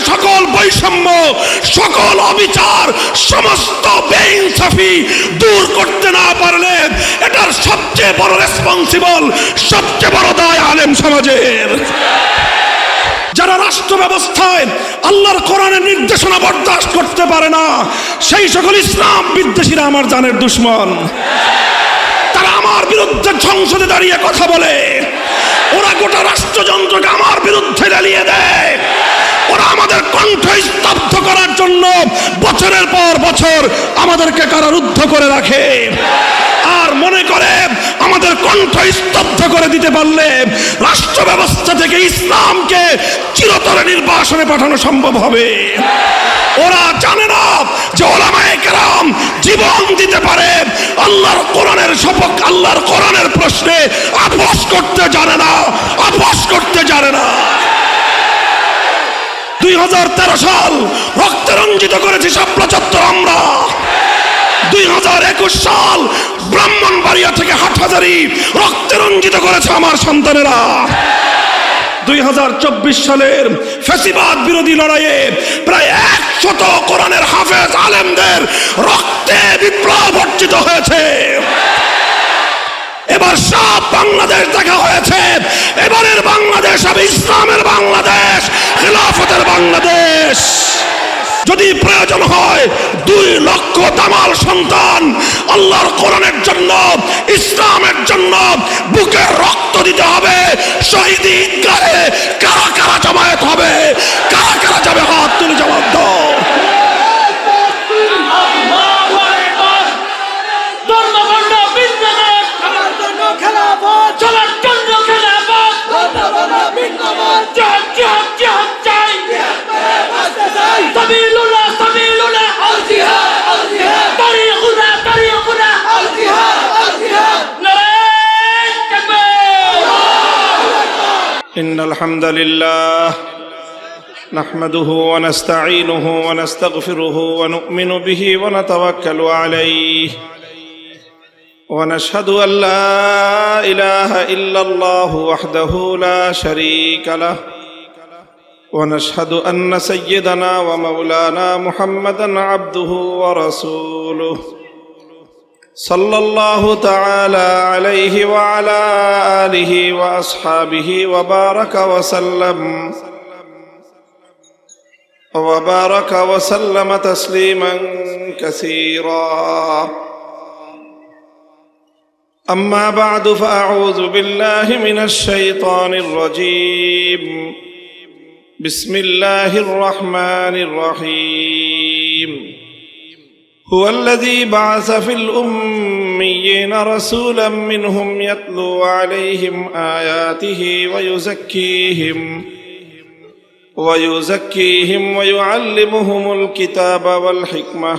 সকল বৈষম্য, সকল অবিচার, সমস্ত বেইনসাফি দূর করতে না পারলে এটার সবচেয়ে বড় রেসপন্সিবল, সবচেয়ে বড় দায় আলেম সমাজের। যারা রাষ্ট্র ব্যবস্থায় আল্লাহর কোরআনের নির্দেশনা বরদাস্ত করতে পারে না, সেই সকল ইসলাম বিদ্বেষীরা আমার জানের দুশ্মন। তারা আমার বিরুদ্ধে সংসদে দাঁড়িয়ে কথা বলে, ওরা গোটা রাষ্ট্রযন্ত্রকে আমার বিরুদ্ধে জ্বালিয়ে দেয়, ওরা আমাদের কণ্ঠ স্তব্ধ করার জন্য বছরের পর বছর আমাদেরকে কারারুদ্ধ করে রাখে, আর মনে করে আমাদের কণ্ঠ স্তব্ধ করে দিতে পারলে রাষ্ট্র ব্যবস্থা থেকে ইসলামকে চিরতরে নির্বাসনে পাঠানো সম্ভব হবে। ওরা জানে না যে উলামায়ে কেরাম জীবন দিতে পারে, আল্লাহর কোরআনের শপথ, আল্লাহর কোরআনের প্রশ্নে আপোষ করতে জানে না, আপোষ করতে জানে না। 2013 সাল রক্তে রঞ্জিত করেছি শাপলা চত্বর আমরা। 2021 সাল ব্রাহ্মণবাড়িয়া থেকে হাটহাজারী রক্তে রঞ্জিত করেছে আমার সন্তানেরা। 2024 সালের ফ্যাসিবাদ বিরোধী লড়াইয়ে প্রায় 100 কোরআনের হাফেজ আলেমদের রক্তে বিপ্লব অর্জিত হয়েছে। এবার সব বাংলাদেশ দেখা হয়েছে। এবারের বাংলাদেশ হবে ইসলামের বাংলাদেশ, খেলাফতের বাংলাদেশ। যদি প্রয়োজন হয় 2 লক্ষ দামাল সন্তান আল্লাহর কোরআনের জন্য, ইসলামের জন্য বুকে রক্ত দিতে হবে। শহীদ ঈদগাহে কারা কারা জমায়েত হবে, কারা কারা যাবে, হাত তুলে জবাব দাও। إن الحمد لله نحمده ونستعينه ونستغفره ونؤمن به ونتوكل عليه ونشهد أن لا إله إلا الله وحده لا شريك له ونشهد أن سيدنا ومولانا محمدا عبده ورسوله صلى الله تعالى عليه وعلى آله وأصحابه وبارك وسلم تسليما كثيرا. أما بعد فأعوذ بالله من الشيطان الرجيم. بسم الله الرحمن الرحيم. هو الذي بعث في الأميين رسولا منهم يتلو عليهم آياته ويزكيهم ويعلمهم الكتاب والحكمة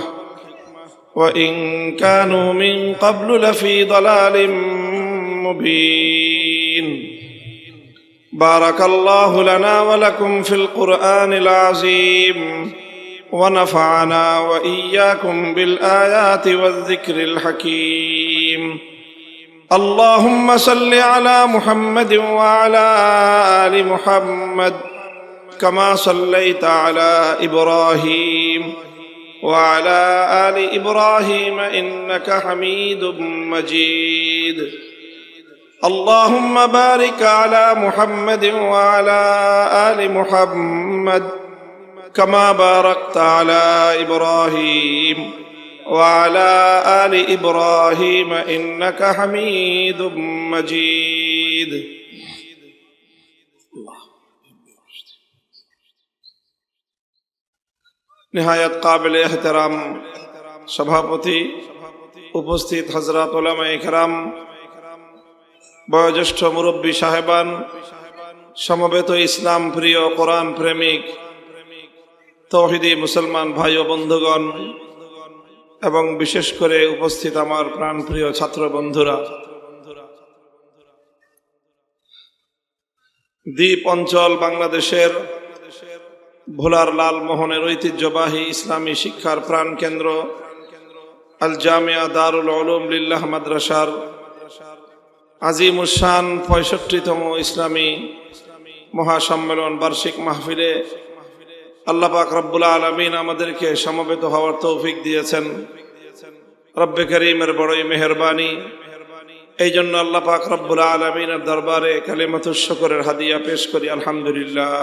وإن كانوا من قبل لفي ضلال مبين. بارك الله لنا ولكم في القرآن العظيم ونفعنا وإياكم بالآيات والذكر الحكيم. اللهم صل على محمد وعلى آل محمد كما صليت على إبراهيم وعلى آل إبراهيم إنك حميد مجيد. اللهم بارك على محمد وعلى آل محمد كما باركت على إبراهيم وعلى آل إبراهيم إنك حميد مجيد. نهاية قابل احترام সভাপতি, উপস্থিত হযরত উলামায়ে কেরাম, বয়োজ্যেষ্ঠ মুরব্বী সাহেবান, সমবেত ইসলাম প্রিয় কোরআন প্রেমিক তৌহিদি মুসলমান ভাই ও বন্ধুগণ, এবং বিশেষ করে উপস্থিত আমার প্রাণপ্রিয় ছাত্র বন্ধুরা, দ্বীপ অঞ্চল বাংলাদেশের ভোলার লালমোহনের ঐতিহ্যবাহী ইসলামী শিক্ষার প্রাণ কেন্দ্র আল জামিয়া দারুল উলুম লিল্লাহ মাদ্রাসার আজিমুশান 65তম ইসলামী মহাসম্মেলন বার্ষিক মাহফিলে আল্লাহ পাক রব্বুল আলামিন আমাদেরকে সমবেত হওয়ার তৌফিক দিয়েছেন। রব্বে করিমের বড়ই মেহেরবানি। এই জন্য আল্লাহ পাক রব্বুল আলামিনের দরবারে কালিমাতুশ শুকরের হাদিয়া পেশ করি, আলহামদুলিল্লাহ।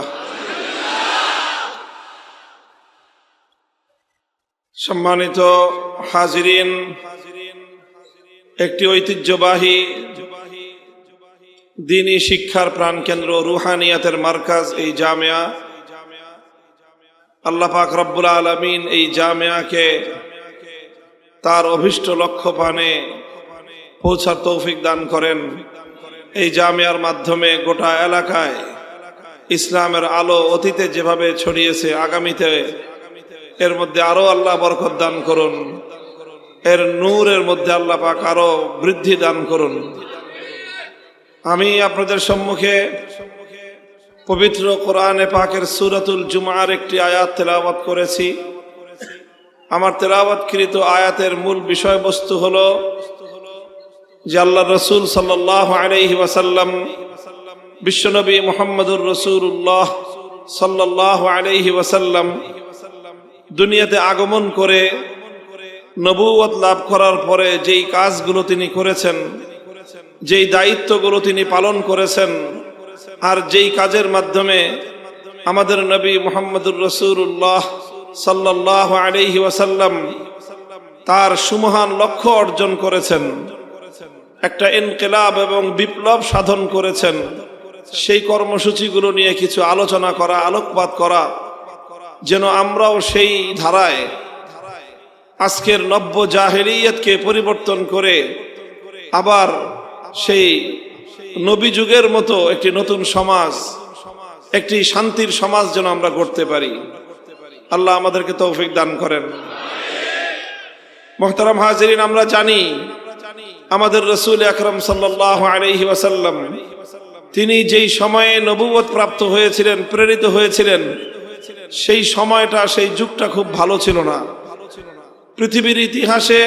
সম্মানিত হাজিরিন, একটি ঐতিহ্যবাহী দ্বীনি শিক্ষার প্রাণকেন্দ্র, রুহানিয়াতের মার্কাজ এই জামিয়া। আল্লাহ পাক রব্বুল আলামিন এই জামিয়াকে তার অভিষ্ট লক্ষ্য পানে পৌঁছার তৌফিক দান করেন। এই জামিয়ার মাধ্যমে গোটা এলাকায় ইসলামের আলো অতীতে যেভাবে ছড়িয়েছে, আগামীতে এর মধ্যে আরো আল্লাহ বরকত দান করুন, এর নূরের মধ্যে আল্লাহ পাক আরো বৃদ্ধি দান করুন। আমি আপনাদের সম্মুখে পবিত্র কোরআনে পাকের সূরাতুল জুমার একটি আয়াত তেলাওয়াত করেছি। আমার তেলাওয়াতকৃত আয়াতের মূল বিষয়বস্তু হলো যে আল্লাহ রসুল সাল্লাল্লাহু আলাইহি ওয়াসাল্লাম, বিশ্বনবী মুহাম্মদুর রাসূলুল্লাহ সাল্লাল্লাহু আলাইহি ওয়াসাল্লাম দুনিয়াতে আগমন করে নবুয়ত লাভ করার পরে যেই কাজগুলো তিনি করেছেন, যেই দায়িত্বগুলো তিনি পালন করেছেন, আর যেই কাজের মাধ্যমে আমাদের নবী মুহাম্মদুর রাসূলুল্লাহ সাল্লাল্লাহু আলাইহি ওয়াসাল্লাম তার সুমহান লক্ষ্য অর্জন করেছেন, একটা ইনকিলাব এবং বিপ্লব সাধন করেছেন, সেই কর্মসূচিগুলো নিয়ে কিছু আলোচনা করা, আলোকপাত করা, যেন আমরাও সেই ধারায় আজকের নব্য জাহেলিয়াতকে পরিবর্তন করে আবার সেই নবী যুগের মতো একটি নতুন সমাজ, একটি শান্তির সমাজ যেন আমরা গড়তে পারি। আল্লাহ আমাদেরকে তৌফিক দান করেন। মুহতারাম হাজিরিন, আমরা জানি আমাদের রাসূল আকরাম সাল্লাল্লাহু আলাইহি ওয়াসাল্লাম তিনি যেই সময়ে নবুয়ত প্রাপ্ত হয়েছিলেন, প্রেরিত হয়েছিলেন, সেই সময়টা, সেই যুগটা খুব ভালো ছিল না। পৃথিবীর ইতিহাসে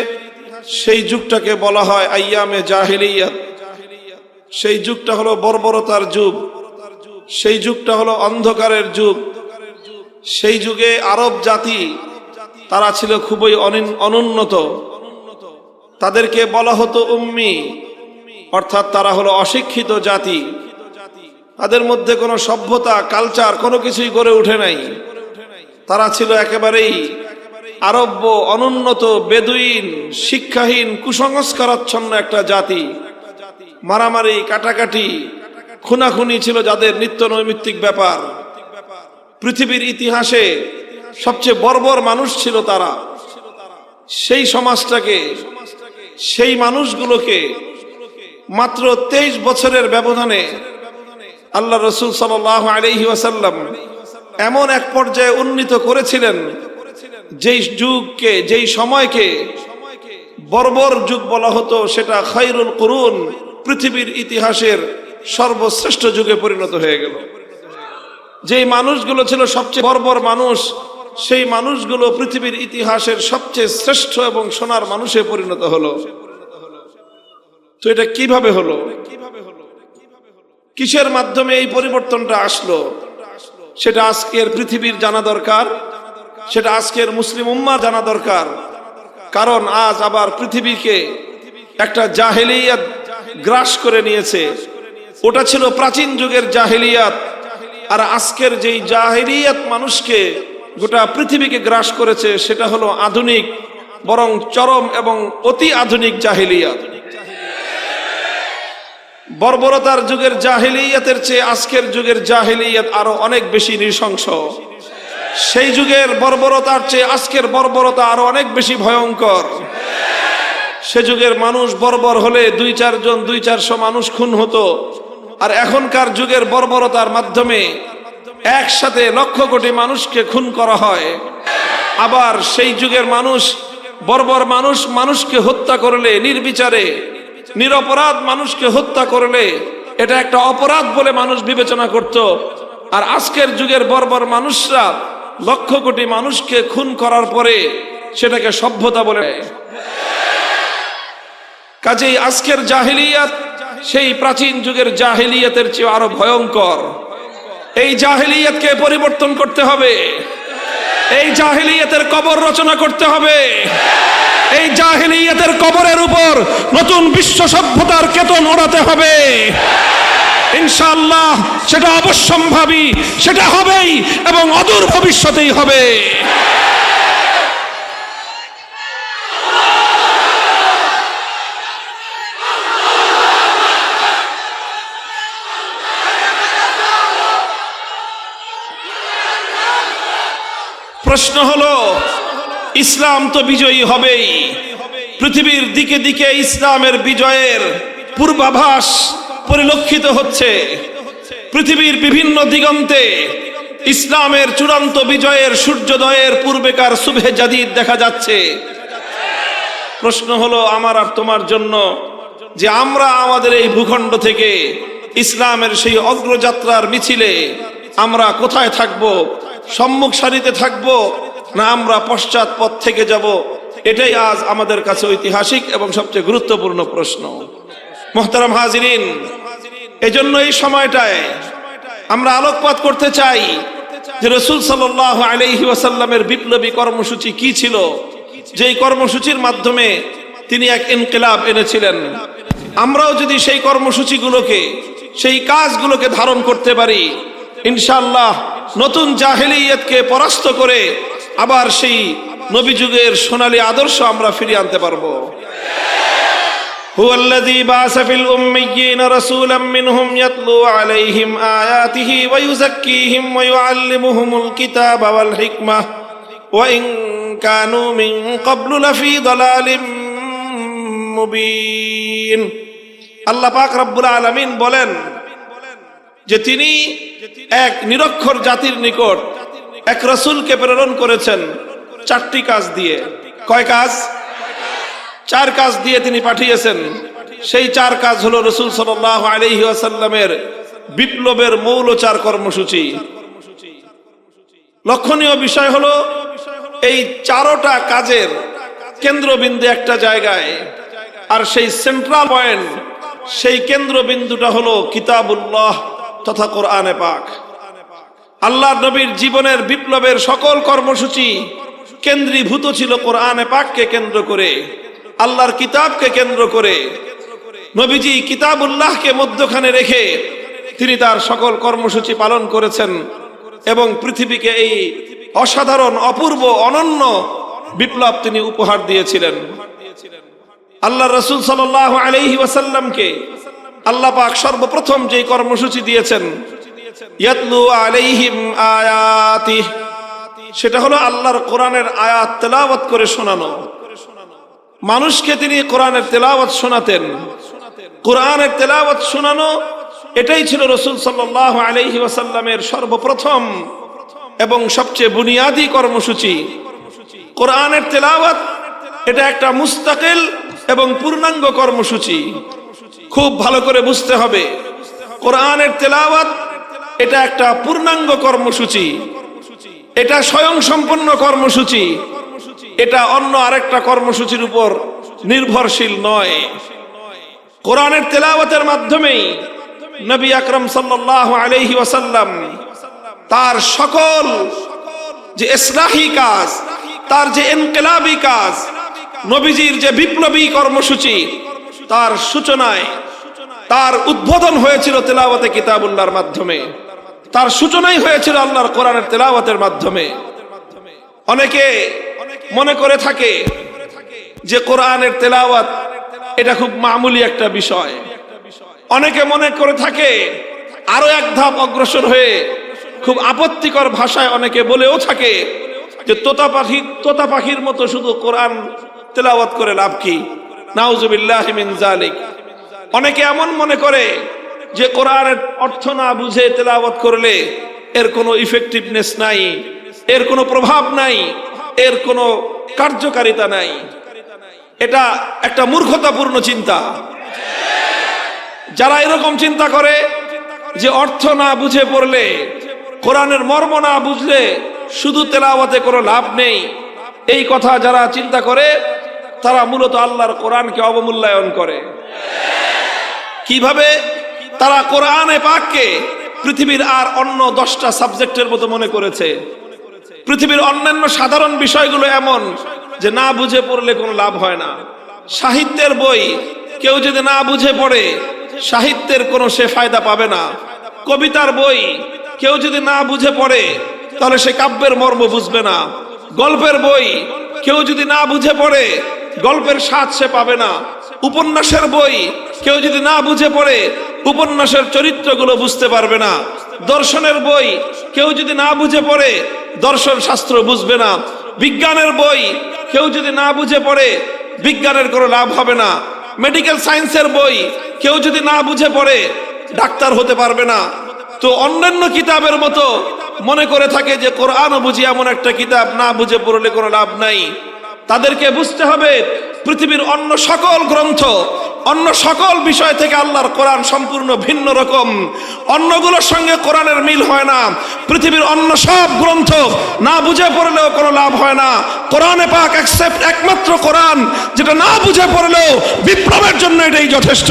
সেই যুগটাকে বলা হয় আইয়ামে জাহিলিয়াত। সেই যুগটা হলো বর্বরতার যুগ, সেই যুগটা হলো অন্ধকারের যুগ। সেই যুগে আরব জাতি তারা ছিল খুবই অনুন্নত, তাদেরকে বলা হতো উম্মি, অর্থাৎ তারা হলো অশিক্ষিত জাতি। তাদের মধ্যে কোনো সভ্যতা, কালচার কোনো কিছুই গড়ে ওঠে নাই। তারা ছিল একেবারেই আরব্য, অনুন্নত, বেদুইন, শিক্ষাহীন, কুসংস্কারাচ্ছন্ন একটা জাতি। মারামারি, কাটাকাটি, খুনাখুনি ছিল যাদের নিত্য নৈমিত্তিক ব্যাপার। পৃথিবীর ইতিহাসে সবচেয়ে বর্বর মানুষ ছিল তারা। সেই সমাজটাকে, সেই মানুষগুলোকে মাত্র 23 বছরের ব্যবধানে আল্লাহ রসুল সাল্লাল্লাহু আলাইহি ওয়াসাল্লাম এমন এক পর্যায়ে উন্নীত করেছিলেন, যেই যুগকে, যেই সময়কে বর্বর যুগ বলা হতো, সেটা খায়রুল কুরুন, পৃথিবীর ইতিহাসের সর্বশ্রেষ্ঠ যুগে পরিণত হয়ে গেল। যেই মানুষগুলো ছিল সবচেয়ে বর্বর মানুষ, সেই মানুষগুলো পৃথিবীর ইতিহাসের সবচেয়ে শ্রেষ্ঠ এবং সোনার মানুষে পরিণত হলো। তো এটা কিভাবে হলো? কিসের মাধ্যমে এই পরিবর্তনটা আসলো? সেটা আজকের পৃথিবীর জানা দরকার, সেটা আজকের মুসলিম উম্মাহ জানা দরকার। কারণ আজ আবার পৃথিবীকে একটা জাহেলিয়াত গ্রাস করে নিয়েছে। ওটা ছিল প্রাচীন যুগের জাহেলিয়াত, আর আজকের যেই জাহেলিয়াত মানুষকে, গোটা পৃথিবীকে গ্রাস করেছে, সেটা হলো আধুনিক, বরং চরম এবং অতি আধুনিক জাহেলিয়াত। বর্বরতার যুগের জাহেলিয়াতের চেয়ে আজকের যুগের জাহেলিয়াত আরো অনেক বেশি নৃশংস। সেই যুগের বর্বরতার চেয়ে আজকের বর্বরতা আরো অনেক বেশি ভয়ঙ্কর। সে যুগের মানুষ বর্বর হলে 2-4 জন, 200-400 মানুষ খুন হতো, আর এখনকার যুগের বর্বরতার মাধ্যমে একসাথে লক্ষ কোটি মানুষকে খুন করা হয়। আবার সেই যুগের মানুষ, বর্বর মানুষ, মানুষকে হত্যা করলে নির্বিচারে, নিরপরাধ মানুষকে হত্যা করলে এটা একটা অপরাধ বলে মানুষ বিবেচনা করত। আর আজকের যুগের বর্বর মানুষরা লক্ষ কোটি মানুষকে খুন করার পরে সেটাকে সভ্যতা বলে। কাজেই আজকের জাহেলিয়াত সেই প্রাচীন যুগের জাহেলিয়াতের চেয়ে আরো ভয়ঙ্কর। এই জাহেলিয়াতকে পরিবর্তন করতে হবে। এই জাহেলিয়াতের কবর রচনা করতে হবে। এই জাহেলিয়াতের কবরের উপর নতুন বিশ্ব সভ্যতার কেতন ওড়াতে হবে। ইনশাআল্লাহ সেটা অবশ্যম্ভাবী, সেটা হবেই এবং অদূর ভবিষ্যতেই হবে। প্রশ্ন হলো, ইসলাম তো বিজয়ী হবেই। পৃথিবীর দিকে দিকে ইসলামের বিজয়ের পূর্বাভাস পরিলক্ষিত হচ্ছে। পৃথিবীর বিভিন্ন দিগন্তে ইসলামের চূড়ান্ত বিজয়ের সূর্যোদয়ের পূর্বেকার সুবহে জাদিদ দেখা যাচ্ছে। প্রশ্ন হলো আমার আর তোমার জন্য যে আমরা আমাদের এই ভূখণ্ড থেকে ইসলামের সেই অগ্রযাত্রার মিছিলে আমরা কোথায় থাকব? সম্মুখ সারিতে থাকব না আমরা পশ্চাৎ পথ থেকে যাব? এটাই আজ আমাদের কাছে ঐতিহাসিক এবং সবচেয়ে গুরুত্বপূর্ণ প্রশ্ন। মুহতারাম হাজিরিন, এজন্য এই সময়টায় আমরা আলোকপাত করতে চাই যে রাসূল সাল্লাল্লাহু আলাইহি ওয়াসাল্লামের বিপ্লবী কর্মসূচি কি ছিল, যেই কর্মসূচির মাধ্যমে তিনি এক ইনকিলাব এনেছিলেন। আমরাও যদি সেই কর্মসূচিগুলোকে, সেই কাজগুলোকে ধারণ করতে পারি, ইনশাআল্লাহ নতুন জাহেলিয়াতকে পরাস্ত করে আবার সেই নবী যুগের সোনালী আদর্শ আমরা ফিরিয়ে আনতে পারবো। হুয়াল্লাযী বাআসা ফিল উম্মিয়্যিনা রাসূলাম মিনহুম ইয়াতলু আলাইহিম আয়াতিহি ওয়া ইউযাক্কিহিম ওয়া ইউআল্লিমুহুমুল কিতাবা ওয়াল হিকমাহ ওয়া ইন কানু মিন ক্বাবলু লাফি দালালিম মুবিন। আল্লাহ পাক রব্বুল আলামিন বলেন যে তিনি এক নিরক্ষর জাতির নিকট এক রাসূলকে প্রেরণ করেছেন চারটি কাজ দিয়ে। কয় কাজ? চার কাজ দিয়ে তিনি পাঠিয়েছেন। সেই চার কাজ হলো রাসূল সাল্লাল্লাহু আলাইহি ওয়াসাল্লামের বিপ্লবের মৌলচার কর্মসূচি। লক্ষণীয় বিষয় হলো এই চারোটা কাজের কেন্দ্রবিন্দু একটা জায়গায়, আর সেই সেন্ট্রাল পয়েন্ট, সেই কেন্দ্রবিন্দুটা হলো কিতাবুল্লাহ তথা কোরআনে পাক। আল্লাহর নবীর জীবনের বিপ্লবের সকল কর্মসূচি কেন্দ্রীভূত ছিল কোরআনে পাককে কেন্দ্র করে, আল্লাহর কিতাবকে কেন্দ্র করে। নবীজি কিতাবুল্লাহকে মধ্যখানে রেখে তিনি তার সকল কর্মসূচি পালন করেছেন এবং পৃথিবীকে এই অসাধারণ, অপূর্ব, অনন্য বিপ্লব তিনি উপহার দিয়েছিলেন। আল্লাহ রাসূল সাল্লাল্লাহু আলাইহি ওয়াসাল্লামকে আল্লাহ পাক সর্বপ্রথম যে কর্মসূচি দিয়েছেন, ইয়াতলু আলাইহিম আয়াতিহি, সেটা হলো আল্লাহর কোরআনের আয়াত তেলাওয়াত করে শোনানো। মানুষকে তিনি কোরআনের তেলাওয়াত শোনাতেন। কোরআনের তেলাওয়াত শোনানো এটাই ছিল রাসূল সাল্লাল্লাহু আলাইহি ওয়াসাল্লামের সর্বপ্রথম এবং সবচেয়ে বুনিয়াদী কর্মসূচি। কোরআনের তেলাওয়াত এটা একটা মুস্তাকিল এবং পূর্ণাঙ্গ কর্মসূচি। খুব ভালো করে বুঝতে হবে, কোরআনের তেলাওয়াত এটা একটা পূর্ণাঙ্গ কর্মসূচি, এটা স্বয়ং সম্পন্ন কর্মসূচি, এটা অন্য আরেকটা কর্মসূচির উপর নির্ভরশীল নয়। কোরআনের তেলাওয়াতের মাধ্যমেই নবী আকরাম সাল্লাল্লাহু আলাইহি ওয়াসাল্লাম তার সকল যে ইসলাহি কাজ, তার যে ইনকিলাবী কাজ, নবীজির যে বিপ্লবী কর্মসূচি, তার সূচনায়, তার উদ্বোধন হয়েছিল তেলাওয়াতে কিতাবুল্লাহর মাধ্যমে। তার সূচনাই হয়েছিল আল্লাহর কোরআনের তেলাওয়াতের মাধ্যমে। অনেকে মনে করে থাকে যে কোরআনের তেলাওয়াত এটা খুব মামুলি একটা বিষয়। অনেকে মনে করে থাকে আরো এক ধাপ অগ্রসর হয়ে খুব আপত্তিকর ভাষায় অনেকে বলেও থাকে যে তোতা পাখির মতো শুধু কোরআন তেলাওয়াত করে লাভ কি? নাউজুবিল্লাহি মিন যালিক। অনেকে এমন মনে করে যে কোরআনের অর্থ না বুঝে তেলাওয়াত করলে এর কোনো ইফেক্টিভনেস নাই, এর কোনো প্রভাব নাই, এর কোনো কার্যকারিতা নাই। এটা একটা মূর্খতাপূর্ণ চিন্তা। যারা এরকম চিন্তা করে যে অর্থ না বুঝে পড়লে, কোরআনের মর্ম না বুঝলে শুধু তেলাওয়াতে কোনো লাভ নেই, এই কথা যারা চিন্তা করে তারা মূলত আল্লাহর কোরআনকে অবমূল্যায়ন করে। কিভাবে? তারা কোরআনে পাককে পৃথিবীর আর অন্য 10টা সাবজেক্টের মতো মনে করেছে। পৃথিবীর অন্যান্য সাধারণ বিষয়গুলো এমন যে না বুঝে পড়লে কোনো লাভ হয় না। সাহিত্যের বই কেউ যদি না বুঝে পড়ে সাহিত্যের কোনো সে ফায়দা পাবে না। কবিতার বই কেউ যদি না বুঝে পড়ে তাহলে সে কাব্যের মর্ম বুঝবে না। গল্পের বই কেউ যদি না বুঝে পড়ে গল্পের স্বাদ সে পাবে না। উপন্যাসের বই কেউ যদি না বুঝে পড়ে উপন্যাসের চরিত্রগুলো বুঝতে পারবে না। দর্শনের বই কেউ যদি না বুঝে পড়ে দর্শন শাস্ত্র বুঝবে না। বিজ্ঞানের বই কেউ যদি না বুঝে পড়ে বিজ্ঞানের কোনো লাভ হবে না। মেডিকেল সায়েন্সের বই কেউ যদি না বুঝে পড়ে ডাক্তার হতে পারবে না। তো অন্যান্য কিতাবের মতো মনে করে থাকে যে কোরআনও বুঝি এমন একটা কিতাব, না বুঝে পড়লে কোনো লাভ নাই। তাদেরকে বুঝতে হবে পৃথিবীর অন্য সকল গ্রন্থ, অন্য সকল বিষয় থেকে আল্লাহর কোরআন সম্পূর্ণ ভিন্ন রকম। অন্যগুলোর সঙ্গে কোরআনের মিল হয় না। পৃথিবীর অন্য সব গ্রন্থ না বুঝে পড়লেও কোনো লাভ হয় না। কোরআনে পাক একমাত্র কোরআন যেটা না বুঝে পড়লেও বিপ্লবের জন্য এটাই যথেষ্ট।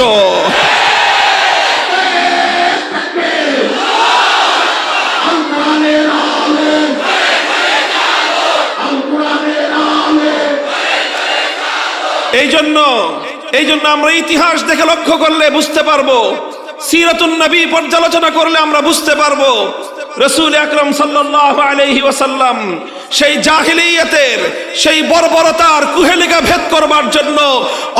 এই জন্য আমরা ইতিহাস দেখে লক্ষ্য করলে বুঝতে পারবো, সিরাতুন নবী পর্যালোচনা করলে আমরা বুঝতে পারবো রাসূল আকরাম সাল্লাল্লাহু আলাইহি ওয়াসাল্লাম সেই জাহিলিয়াতের সেই বর্বরতার কুহেলিকা ভেদ করবার জন্য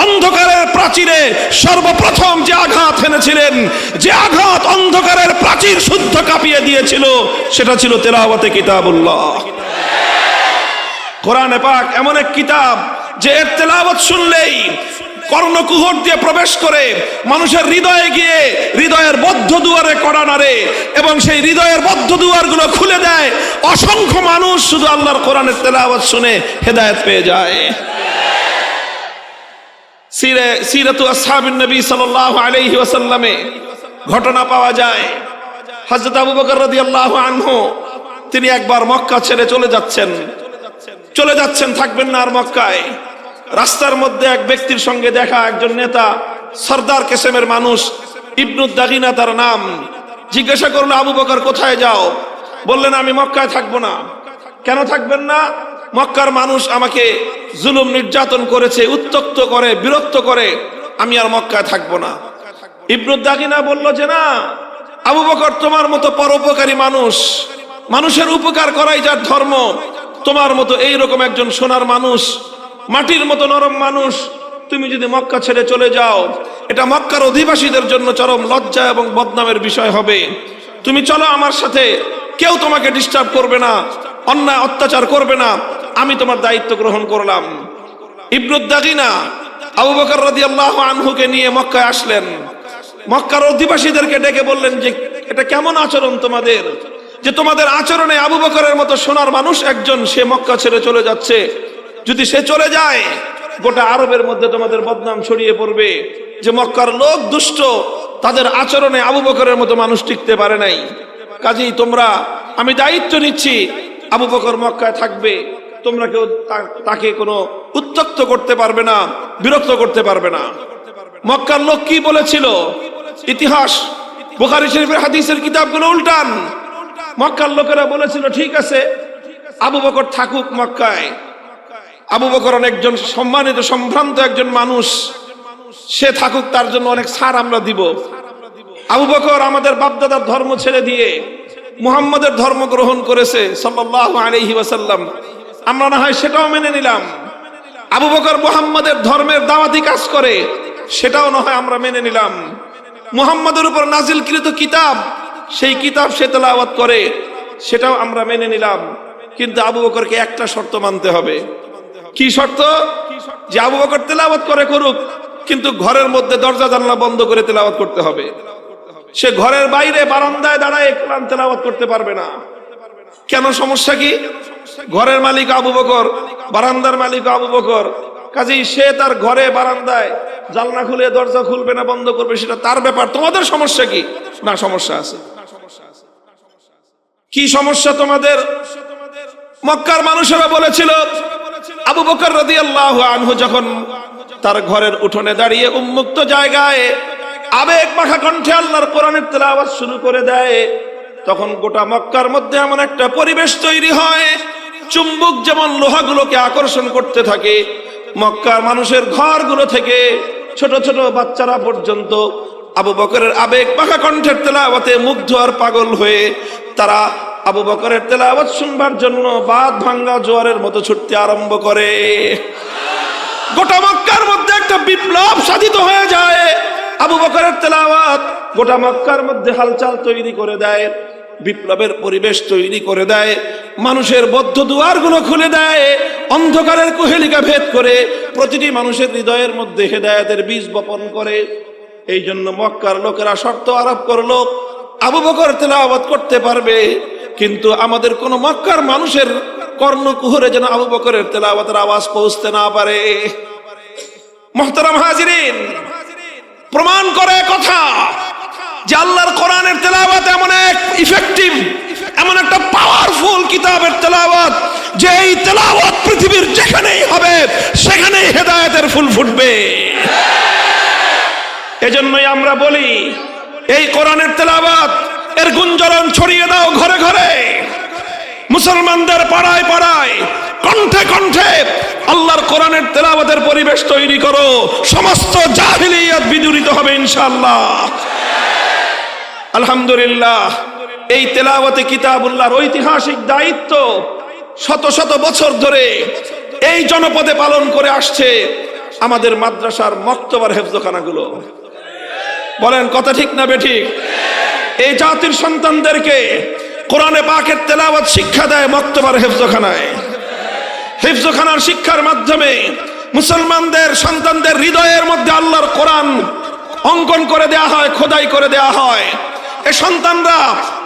অন্ধকারের প্রাচীরে সর্বপ্রথম যে আঘাত এনেছিলেন, যে আঘাত অন্ধকারের প্রাচীর শুদ্ধ কাঁপিয়ে দিয়েছিল, সেটা ছিল তেলাওয়াতে কিতাবুল্লাহ। কোরআনে পাক এমন এক কিতাব যে এর তেলাওয়াত শুনলেই কর্ণকুহর দিয়ে প্রবেশ করে মানুষের হৃদয়ে গিয়ে হৃদয়ের বদ্ধ দুয়ারে কড়া নাড়ে এবং সেই হৃদয়ের বদ্ধ দুয়ারগুলো খুলে দেয়। অসংখ্য মানুষ শুধু আল্লাহর কোরআনের তেলাওয়াত শুনে হেদায়েত পেয়ে যায়। সিরাতু আসহাবিন নবী সাল্লাল্লাহু আলাইহি ওয়াসাল্লামে ঘটনা পাওয়া যায় হযরত আবু বকর রাদিয়াল্লাহু আনহু তিনি একবার মক্কা ছেড়ে চলে যাচ্ছেন, থাকবেন না আর মক্কায়। রাস্তার মধ্যে এক ব্যক্তির সঙ্গে দেখা, একজন নেতা, সরদার কেসেমের মানুষ, ইবনুদ দাগিনা তার নাম। জিজ্ঞাসা করলো, আবু বকর কোথায় যাও? বললেন, আমি মক্কায় থাকবো না। কেন থাকবেন না? মক্কার মানুষ আমাকে জুলুম নির্যাতন করেছে, উত্ত্যক্ত করে, বিরক্ত করে, আমি আর মক্কায় থাকবো না। ইবনুদ দাগিনা বলল যে না আবু বকর, তোমার মতো পরোপকারী মানুষ, মানুষের উপকার করাই যার ধর্ম, তোমার মতো এইরকম একজন সোনার মানুষ, মাটির মতো নরম মানুষ, তুমি যদি মক্কা ছেড়ে চলে যাও, এটা মক্কার অধিবাসীদের জন্য চরম লজ্জা এবং বদনামের বিষয় হবে। তুমি চলো আমার সাথে, কেউ তোমাকে ডিস্টার্ব করবে না, অন্যায় অত্যাচার করবে না, আমি তোমার দায়িত্ব গ্রহণ করলাম। ইবনুদ দাগিনা আবু বকর রাদিয়াল্লাহু আনহুকে নিয়ে মক্কায় আসলেন। মক্কার অধিবাসীদেরকে ডেকে বললেন যে এটা কেমন আচরণ তোমাদের, যে তোমাদের আচরণে আবু বকরের মতো সোনার মানুষ একজন সে মক্কা ছেড়ে চলে যাচ্ছে, যদি সে চলে যায় গোটা আরবের মধ্যে তোমাদের বদনাম ছড়িয়ে পড়বে যে মক্কার লোক দুষ্ট, তাদের আচরণে আবু বকরের মতো মানুষ টিকতে পারে নাই। কাজেই তোমরা, আমি দায়িত্ব নিচ্ছি, আবু বকর মক্কায় থাকবে, তোমরা কেউ তাকে কোনো উত্ত্যক্ত করতে পারবে না, বিরক্ত করতে পারবে না। মক্কার লোক কি বলেছিল? ইতিহাস বুখারী শরীফের হাদিসের কিতাবগুলো উল্টান। মক্কার লোকেরা বলেছিল ঠিক আছে আবু বকর থাকুক মক্কায়, আবু বকর অনেকজন সম্মানিত সম্ভ্রান্ত একজন মানুষ, সে থাকুক, তার জন্য অনেক ছাড় আমরা দিব। আবু বকর আমাদের বাপদাদার ধর্ম ছেড়ে দিয়ে মুহাম্মাদের ধর্ম গ্রহণ করেছে সাল্লাল্লাহু আলাইহি ওয়াসাল্লাম, আমরা না হয় সেটাও মেনে নিলাম। আবু বকর মুহাম্মাদের ধর্মের দাওয়াতি কাজ করে, সেটাও না হয় আমরা মেনে নিলাম। মুহাম্মাদের উপর নাজিলকৃত কিতাব, সেই কিতাব সে তেলাওয়াত করে, সেটাও আমরা মেনে নিলাম। কিন্তু আবু বকরকে একটা শর্ত মানতে হবে। কি শর্ত? যে আবু বকর তেলাওয়াত করুক, কিন্তু ঘরের মধ্যে দরজা জানলা বন্ধ করে তেলাওয়াত করতে হবে। সে ঘরের বাইরে বারান্দায় দাঁড়ায় কোরআন তেলাওয়াত করতে পারবে না। কেন? সমস্যা কি? ঘরের মালিক আবু বকর, বারান্দার মালিক আবু বকর, কাজেই সে তার ঘরে বারান্দায় জানলা খুলে দরজা খুলবে না বন্ধ করবে, সেটা তার ব্যাপার। তোমাদের সমস্যা কি? না, সমস্যা আছে। কি সমস্যা তোমাদের? মক্কার মানুষেরা বলেছিল আবু বকর রাদিয়াল্লাহু আনহু যখন তার ঘরের উঠোনে দাঁড়িয়ে উন্মুক্ত জায়গায় আবেগ মাখা কণ্ঠে আল্লাহর কোরআনের তেলাওয়াত শুরু করে দেয়, তখন গোটা মক্কার মধ্যে এমন একটা পরিবেশ তৈরি হয়, চুম্বক যেমন লোহাগুলোকে আকর্ষণ করতে থাকে, মক্কার মানুষের ঘরগুলো থেকে ছোট ছোট বাচ্চারা পর্যন্ত আবু বকরের আবেগ পাখা কণ্ঠের তেলাওয়াতে মুগ্ধ আর পাগল হয়ে তারা আবু বকরের তেলাওয়াত শুনবার জন্য বাঁধ ভাঙ্গা জোয়ারের মতো ছুটতে আরম্ভ করে। গোটা মক্কার মধ্যে একটা বিপ্লব সাধিত হয়ে যায়। আবু বকরের তেলাওয়াত গোটা মক্কার মধ্যে হালচাল তৈরি করে দেয়, বিপ্লবের পরিবেশ তৈরি করে দেয়, মানুষের বদ্ধ দুয়ারগুলো খুলে দেয়, অন্ধকারের কুহেলিকা ভেদ করে প্রতিটি মানুষের হৃদয়ের মধ্যে হেদায়েতের বীজ বপন করে। এই জন্য মক্কার লোকেরা শর্ত আরোপ করলো, আবু বকর তেলাওয়াত করতে পারবে, কিন্তু আমাদের কোন মক্কার মানুষের কর্ণকুহরে যেন আবু বকরের তেলাওয়াতের আওয়াজ পৌঁছতে না পারে। মুহতারাম হাজিরিন, প্রমাণ করে কথা যে আল্লাহর কোরআনের তেলাওয়াত এমন এক ইফেক্টিভ, এমন একটা পাওয়ারফুল কিতাবের তেলাওয়াত যে এই তেলাওয়াত পৃথিবীর যেখানেই হবে সেখানেই হেদায়েতের ফুল ফুটবে। এজন্যই আমরা বলি, এই কোরআনের তেলাওয়াত এর গুঞ্জরণ ছড়িয়ে দাও ঘরে ঘরে, মুসলমানদের পাড়ায় পাড়ায়, কণ্ঠে কণ্ঠে আল্লাহর কোরআনের তেলাওয়াতের পরিবেশ তৈরি করো, সমস্ত জাহিলিয়াত বিদূরিত হবে ইনশাআল্লাহ। আলহামদুলিল্লাহ, এই তেলাওয়াতে কিতাবুল্লাহর ঐতিহাসিক দায়িত্ব শত শত বছর ধরে এই জনপদে পালন করে আসছে আমাদের মাদ্রাসার মক্তবার হেফজখানাগুলো। বলেন কথা ঠিক না বেঠিক? এই জাতির সন্তানদেরকে কোরআনে পাকের তেলাওয়াত শিক্ষা দেয় মক্তবার হেফজখানায়। হেফজখানার শিক্ষার মাধ্যমে মুসলমানদের সন্তানদের হৃদয়ের মধ্যে আল্লাহর কোরআন অঙ্কন করে দেয়া হয়, খোদাই করে দেয়া হয়। এই সন্তানরা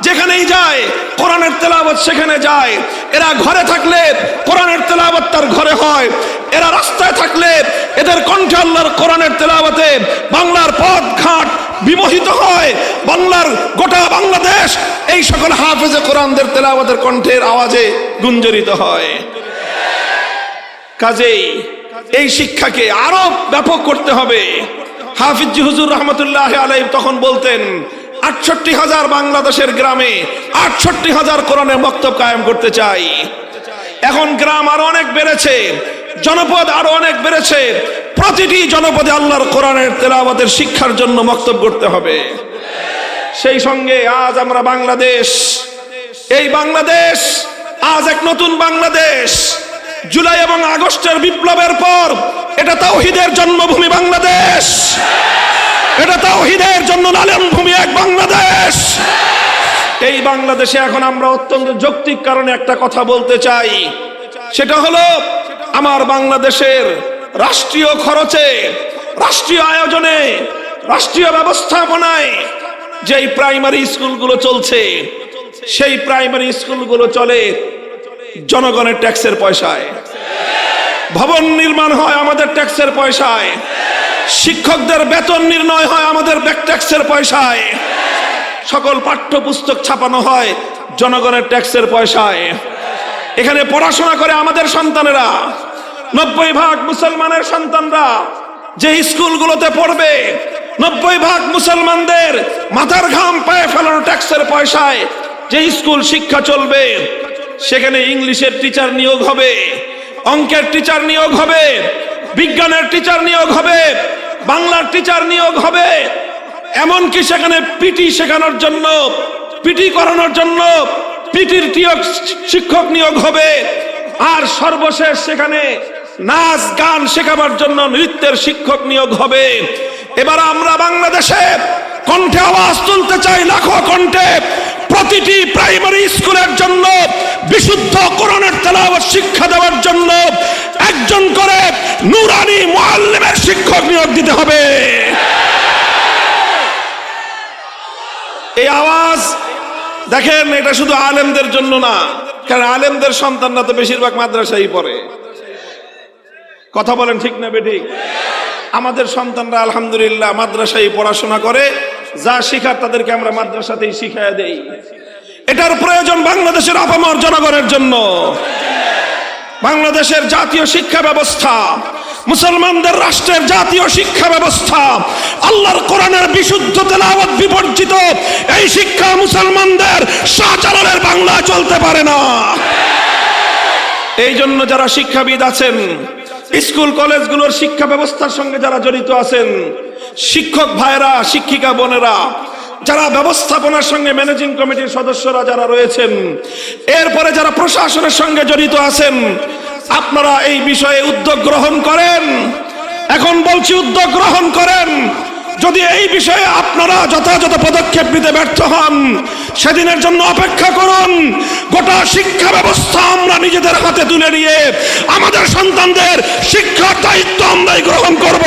যেখানেই যায় কোরআনের তেলাওয়াত সেখানে যায়। এরা ঘরে থাকলে কোরআনের তেলাওয়াত তার ঘরে হয়, এরা রাস্তায় থাকলে এদের কণ্ঠে আল্লাহর কোরআনের তেলাওয়াতে বাংলার পথ ঘাট বিমোহিত হয়। বাংলার গোটা বাংলাদেশ এই সকল হাফেজে কোরআনদের তেলাওয়াতের কণ্ঠের আওয়াজে গুঞ্জরিত হয়। কাজেই এই শিক্ষাকে আরো ব্যাপক করতে হবে। হাফিজ হুজুর রহমতুল্লাহ আলাইহি তখন বলতেন, ৬৮,০০০ বাংলাদেশের গ্রামে ৬৮,০০০ কোরআনের মক্তব কায়েম করতে চাই। এখন গ্রাম আরো অনেক বেড়েছে, জনপদ আরো অনেক বেড়েছে, প্রতিটি জনপদে আল্লাহর কোরআনের তেলাওয়াতের শিক্ষার জন্য মক্তব করতে হবে। সেই সঙ্গে আজ আমরা বাংলাদেশ, এই বাংলাদেশ আজ এক নতুন বাংলাদেশ। জুলাই এবং আগস্টের বিপ্লবের পর এটা তাওহীদের জন্মভূমি বাংলাদেশ, এটা তাওহীদের জন্য লালনভূমি এক বাংলাদেশ। এই বাংলাদেশে এখন আমরা অত্যন্ত যৌক্তিক কারণে একটা কথা বলতে চাই, সেটা হলো আমার বাংলাদেশের রাষ্ট্রীয় খরচে, রাষ্ট্রীয় আয়োজনে, রাষ্ট্রীয় ব্যবস্থাপনায় যেই প্রাইমারি স্কুলগুলো চলছে, সেই প্রাইমারি স্কুলগুলো চলে জনগণের ট্যাক্সের পয়সায়, ভবন নির্মাণ হয় আমাদের ট্যাক্সের পয়সায়, শিক্ষকদের বেতন নির্ণয় হয় আমাদের ট্যাক্সের পয়সায়, সকল পাঠ্যপুস্তক ছাপানো হয় জনগণের ট্যাক্সের পয়সায়। এখানে পড়াশোনা করে আমাদের সন্তানেরা, ৯০% মুসলমানের সন্তানরা যে স্কুলগুলোতে পড়বে, ৯০% মুসলমানদের মাথার ঘাম পায়ে ফেলানো ট্যাক্সের পয়সায় যে স্কুল শিক্ষা চলবে, সেখানে ইংলিশের টিচার নিয়োগ হবে, অঙ্কের টিচার নিয়োগ হবে, বিজ্ঞানের টিচার নিয়োগ হবে, বাংলার টিচার নিয়োগ হবে, এমনকি সেখানে পিটি শেখানোর জন্য, পিটি করানোর জন্য পিটির শিক্ষক নিয়োগ হবে, আর সর্বশেষ সেখানে নাচ গান শেখাবার জন্য নৃত্যের শিক্ষক নিয়োগ হবে। এবার আমরা বাংলাদেশে কণ্ঠে আওয়াজ তুলতে চাই, লাখো কণ্ঠে, প্রতিটি প্রাইমারি স্কুলের জন্য বিশুদ্ধ কোরআনের তেলাওয়াত শিক্ষা দেওয়ার জন্য একজন করে নুরানি মুআল্লিমের শিক্ষক নিয়োগ দিতে হবে। এই আওয়াজ দেখেন, এটা শুধু আলেমদের জন্য না, কারণ আলেমদের সন্তানরা তো বেশিরভাগ মাদ্রাসায় পড়ে। কথা বলেন ঠিক না বেঠিক? আমাদের সন্তানরা আলহামদুলিল্লাহ মাদ্রাসায় পড়াশোনা করে, যা শিখার তাদেরকে আমরা মাদ্রাসাতেই শিখিয়ে দেই। এটার প্রয়োজন বাংলাদেশের আপামর জনগণের জন্য। বাংলাদেশের জাতীয় শিক্ষা ব্যবস্থা মুসলমানদের রাষ্ট্রের জাতীয় শিক্ষা ব্যবস্থা আল্লাহর কোরআনের বিশুদ্ধ তেলাওয়াত বিবর্জিত এই শিক্ষা মুসলমানদের শাহজালালের বাংলা চলতে পারে না। এই জন্য যারা শিক্ষাবিদ আছেন, স্কুল কলেজগুলোর শিক্ষা ব্যবস্থার সঙ্গে যারা জড়িত আছেন, শিক্ষক ভাইরা, শিক্ষিকা বোনেরা, যারা ব্যবস্থাপনার সঙ্গে ম্যানেজিং কমিটির সদস্যরা যারা রয়েছেন, এরপরে যারা প্রশাসনের সঙ্গে জড়িত আছেন, আপনারা এই বিষয়ে উদ্যোগ গ্রহণ করেন। এখন বলছি উদ্যোগ গ্রহণ করেন। যদি এই বিষয়ে আপনারা যথাযথ পদক্ষেপ নিতে ব্যর্থ হন, সেদিনের জন্য অপেক্ষা করুন। গোটা শিক্ষা ব্যবস্থা আমরা নিজেদের হাতে তুলে নিয়ে আমাদের সন্তানদের শিক্ষার দায়িত্ব আমরাই গ্রহণ করব।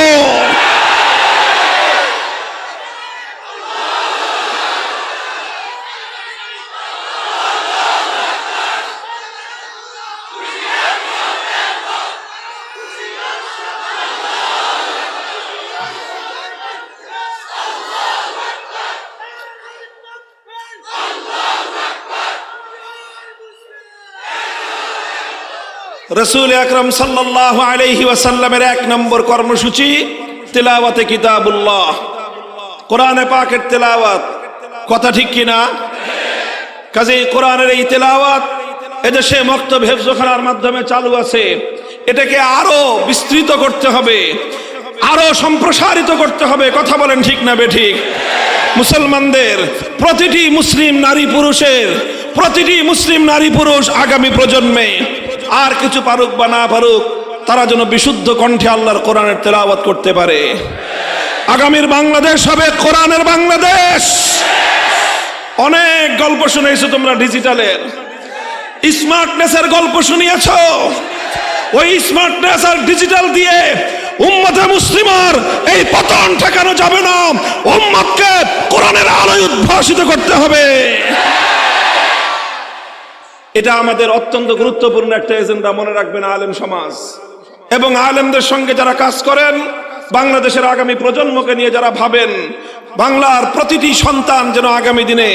রাসূল আকরাম সাল্লাল্লাহু আলাইহি ওয়াসাল্লামের 1 নম্বর কর্মসূচি তিলাওয়াতে কিতাবুল্লাহ, কোরআনে পাকের তেলাওয়াত। কথা ঠিক কিনা? কাজেই কোরআনের এই তেলাওয়াত এদেশে মক্তব হেফজখানার মাধ্যমে চালু আছে। এটাকে আরো বিস্তৃত করতে হবে, আরো সম্প্রসারিত করতে হবে। কথা বলেন ঠিক না বেঠিক? মুসলমানদের প্রতিটি মুসলিম নারী পুরুষ আগামী প্রজন্মে আর কিছু পারুক বা না পারুক, তারা যেন বিশুদ্ধ কণ্ঠে আল্লাহর কোরআনের তেলাওয়াত করতে পারে। আগামীর বাংলাদেশ হবে কোরআনের বাংলাদেশ। অনেক গল্প শুনেছো তোমরা, ডিজিটালের স্মার্টনেসের গল্প শুনিয়েছো। ওই স্মার্টনেস আর ডিজিটাল দিয়ে উম্মতে মুসলিমার এই পতন ঠেকানো যাবে না। উম্মতকে কোরআনের আলোয় উদ্ভাসিত করতে হবে। এটা আমাদের অত্যন্ত গুরুত্বপূর্ণ একটা এজেন্ডা, মনে রাখবেন আলেম সমাজ এবং আলেমদের সঙ্গে যারা কাজ করেন, বাংলাদেশের আগামী প্রজন্মকে নিয়ে যারা ভাবেন, বাংলার প্রতিটি সন্তান যেন আগামী দিনে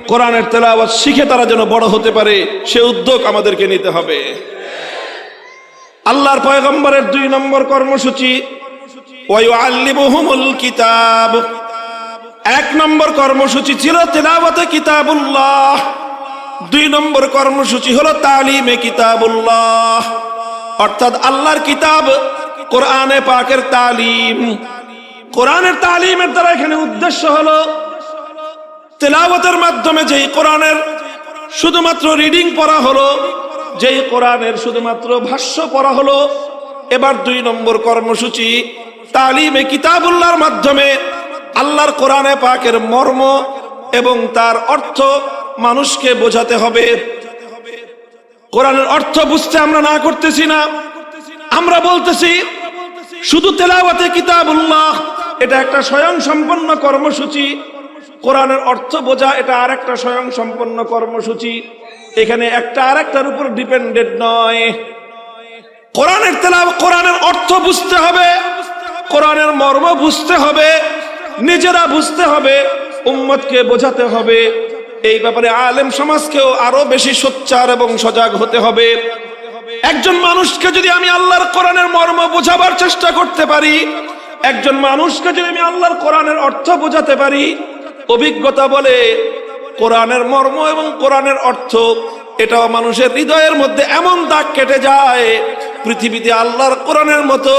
কোরআনের তেলাওয়াত শিখে তারা যেন বড় হতে পারে, সে উদ্যোগ আমাদেরকে নিতে হবে। আল্লাহর পয়গম্বরের 2 নম্বর কর্মসূচি ওয়ায়ুআল্লিমুহুমুল কিতাব। 1 নম্বর কর্মসূচি ছিল তেলাওয়াতে কিতাবুল্লাহ, 2 নম্বর কর্মসূচি হলো তালিমে কিতাবুল্লাহ, অর্থাৎ আল্লাহর কিতাব কোরআনে পাকের তালিম। কোরআনের তালিমের দ্বারা এখানে উদ্দেশ্য হলো তেলাওয়াতের মাধ্যমে যেই কোরআনের শুধুমাত্র রিডিং পড়া হলো, যেই কোরআনের শুধুমাত্র ভাষ্য পড়া হলো, এবার 2 নম্বর কর্মসূচি তালিমে কিতাবুল্লাহর মাধ্যমে আল্লাহর কোরআনে পাকের মর্ম এবং তার অর্থ মানুষকে বোঝাতে হবে। কোরআনের অর্থ বুঝতে আমরা না করতেছি না, আমরা বলতেছি শুধু তেলাওয়াতে কিতাবুল্লাহ এটা একটা স্বয়ংসম্পন্ন কর্মসূচি, কোরআনের অর্থ বোঝা এটা আরেকটা স্বয়ংসম্পন্ন কর্মসূচি। এখানে একটা আরেকটার উপর ডিপেন্ডেন্ট নয়। কোরআনের তেলাওয়াত, কোরআনের অর্থ বুঝতে হবে, কোরআনের মর্ম বুঝতে হবে, নিজেরা বুঝতে হবে, উম্মতকে বোঝাতে হবে। এই ব্যাপারে আলেম সমাজকেও আরো বেশি সোচ্চার এবং সজাগ হতে হবে। একজন মানুষকে যদি আমি আল্লাহর কোরআনের মর্ম বোঝাবার চেষ্টা করতে পারি, একজন মানুষকে যদি আমি আল্লাহর কোরআনের অর্থ বোঝাতে পারি, অভিজ্ঞতা বলে কোরআনের মর্ম এবং কোরআনের অর্থ এটাও মানুষের হৃদয়ের মধ্যে এমন দাগ কেটে যায়, পৃথিবীতে আল্লাহর কোরআনের মতো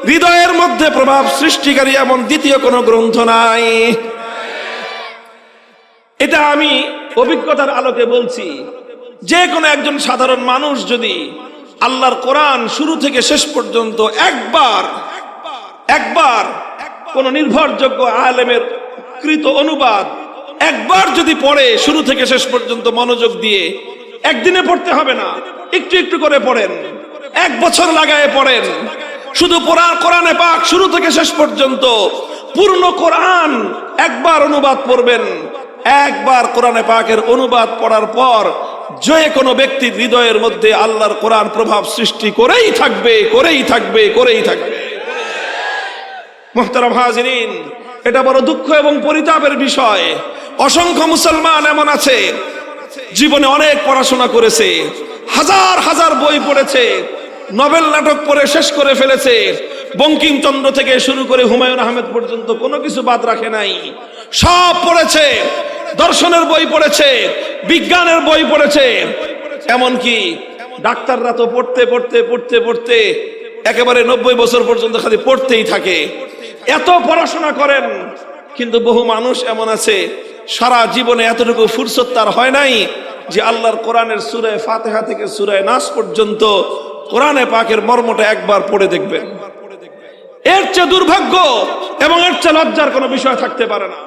হৃদয়ের মধ্যে প্রভাব সৃষ্টিকারী এমন দ্বিতীয় কোনো গ্রন্থ নাই। এটা আমি অভিজ্ঞতার আলোকে বলছি। যে কোনো একজন সাধারণ মানুষ যদি আল্লাহর কোরআন শুরু থেকে শেষ পর্যন্ত একবার কোন নির্ভরযোগ্য আলেমের কৃত অনুবাদ একবার যদি পড়ে, শুরু থেকে শেষ পর্যন্ত মনোযোগ দিয়ে, একদিনে পড়তে হবে না, একটু একটু করে পড়েন, 1 বছর লাগায় পড়েন, শুধু কোরআনে পাক শুরু থেকে শেষ পর্যন্ত পূর্ণ কোরআন একবার অনুবাদ পড়বেন। একবার কোরআনে পাকের অনুবাদ পড়ার পর যে কোনো ব্যক্তির হৃদয়ের মধ্যে আল্লাহর কোরআন প্রভাব সৃষ্টি করেই থাকবে। মুহতারাম হাজিরিন, এটা বড় দুঃখ এবং পরিতাপের বিষয়। অসংখ্য মুসলমান এমন আছে জীবনে অনেক পড়াশোনা করেছে, হাজার হাজার বই পড়েছে, নোবেল নাটক পড়ে শেষ করে ফেলেছে, বঙ্কিমচন্দ্র থেকে শুরু করে হুমায়ুন আহমেদ পর্যন্ত কোনো কিছু বাদ রাখে নাই, সব পড়েছে। দর্শনের বই পড়েছে, বিজ্ঞানের বই পড়েছে, এমনকি ডাক্তাররা তো পড়তে পড়তে পড়তে পড়তে একেবারে 90 বছর পর্যন্ত খালি পড়তেই থাকে। এত পড়াশোনা করেন, কিন্তু বহু মানুষ এমন আছে সারা জীবনে এতটুকু ফুরসত তার হয় নাই যে আল্লাহর কোরআনের সূরা ফাতিহা থেকে সূরা নাস পর্যন্ত কোরআনে পাকের মর্মটা একবার পড়ে দেখবেন। এর চেয়ে দুর্ভাগ্য এবং এর চেয়ে লজ্জার কোনো বিষয় থাকতে পারে না।